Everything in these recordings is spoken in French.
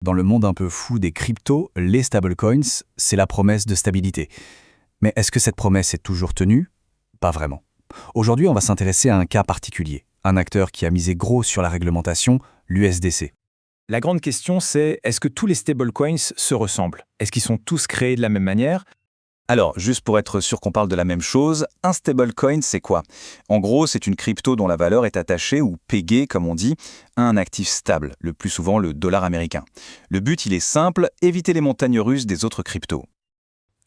Dans le monde un peu fou des cryptos, les stablecoins, c'est la promesse de stabilité. Mais est-ce que cette promesse est toujours tenue? Pas vraiment. Aujourd'hui, on va s'intéresser à un cas particulier, un acteur qui a misé gros sur la réglementation, l'USDC. La grande question, c'est est-ce que tous les stablecoins se ressemblent? Est-ce qu'ils sont tous créés de la même manière? Alors, juste pour être sûr qu'on parle de la même chose, un stablecoin, c'est quoi? En gros, c'est une crypto dont la valeur est attachée, ou pégée comme on dit, à un actif stable, le plus souvent le dollar américain. Le but, il est simple, éviter les montagnes russes des autres cryptos.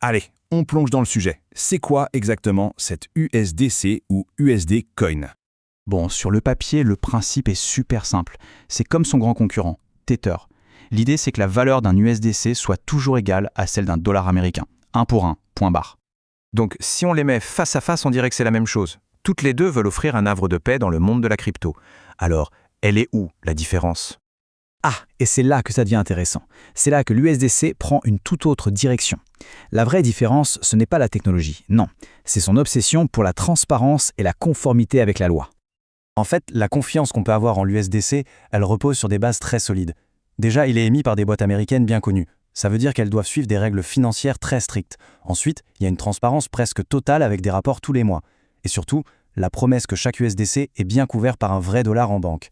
Allez, on plonge dans le sujet. C'est quoi exactement cette USDC ou USD Coin? Bon, sur le papier, le principe est super simple. C'est comme son grand concurrent, Tether. L'idée, c'est que la valeur d'un USDC soit toujours égale à celle d'un dollar américain. 1 pour 1, point barre. Donc, si on les met face à face, on dirait que c'est la même chose. Toutes les deux veulent offrir un havre de paix dans le monde de la crypto. Alors, elle est où, la différence? Ah, et c'est là que ça devient intéressant. C'est là que l'USDC prend une toute autre direction. La vraie différence, ce n'est pas la technologie, non. C'est son obsession pour la transparence et la conformité avec la loi. En fait, la confiance qu'on peut avoir en l'USDC, elle repose sur des bases très solides. Déjà, il est émis par des boîtes américaines bien connues. Ça veut dire qu'elles doivent suivre des règles financières très strictes. Ensuite, il y a une transparence presque totale avec des rapports tous les mois. Et surtout, la promesse que chaque USDC est bien couvert par un vrai dollar en banque.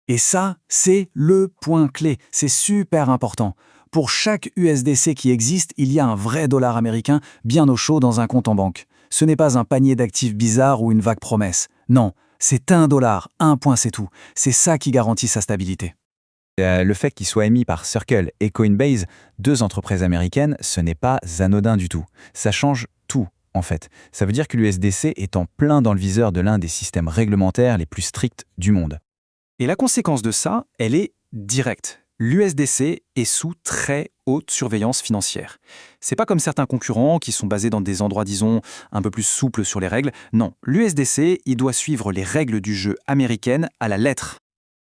Et ça, c'est le point clé. C'est super important. Pour chaque USDC qui existe, il y a un vrai dollar américain bien au chaud dans un compte en banque. Ce n'est pas un panier d'actifs bizarres ou une vague promesse. Non, c'est un dollar, un point c'est tout. C'est ça qui garantit sa stabilité. Le fait qu'il soit émis par Circle et Coinbase, deux entreprises américaines, ce n'est pas anodin du tout. Ça change tout, en fait. Ça veut dire que l'USDC est en plein dans le viseur de l'un des systèmes réglementaires les plus stricts du monde. Et la conséquence de ça, elle est directe. L'USDC est sous très haute surveillance financière. C'est pas comme certains concurrents qui sont basés dans des endroits, disons, un peu plus souples sur les règles. Non, l'USDC, il doit suivre les règles du jeu américaines à la lettre.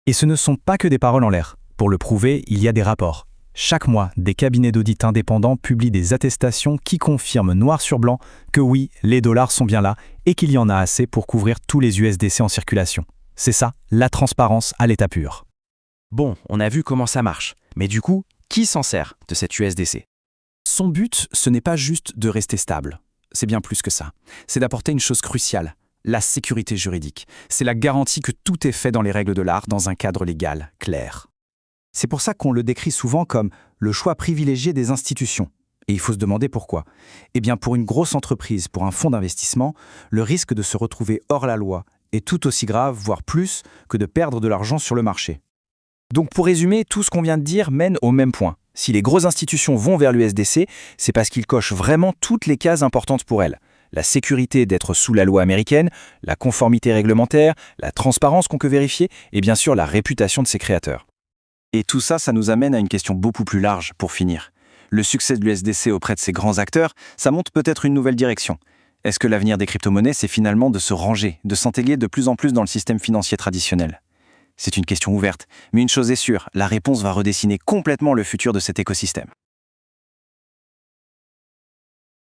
Et ce ne sont pas que des paroles en l'air. Pour le prouver, il y a des rapports. Chaque mois, des cabinets d'audit indépendants publient des attestations qui confirment noir sur blanc que oui, les dollars sont bien là et qu'il y en a assez pour couvrir tous les USDC en circulation. C'est ça, la transparence à l'état pur. Bon, on a vu comment ça marche. Mais du coup, qui s'en sert de cette USDC? Son but, ce n'est pas juste de rester stable. C'est bien plus que ça. C'est d'apporter une chose cruciale, la sécurité juridique. C'est la garantie que tout est fait dans les règles de l'art, dans un cadre légal clair. C'est pour ça qu'on le décrit souvent comme le choix privilégié des institutions. Et il faut se demander pourquoi. Eh bien, pour une grosse entreprise, pour un fonds d'investissement, le risque de se retrouver hors la loi est tout aussi grave, voire plus, que de perdre de l'argent sur le marché. Donc pour résumer, tout ce qu'on vient de dire mène au même point. Si les grosses institutions vont vers l'USDC, c'est parce qu'ils cochent vraiment toutes les cases importantes pour elles. La sécurité d'être sous la loi américaine, la conformité réglementaire, la transparence qu'on peut vérifier, et bien sûr la réputation de ses créateurs. Et tout ça, ça nous amène à une question beaucoup plus large, pour finir. Le succès de l'USDC auprès de ces grands acteurs, ça montre peut-être une nouvelle direction. Est-ce que l'avenir des crypto-monnaies, c'est finalement de se ranger, de s'intégrer de plus en plus dans le système financier traditionnel? C'est une question ouverte, mais une chose est sûre, la réponse va redessiner complètement le futur de cet écosystème.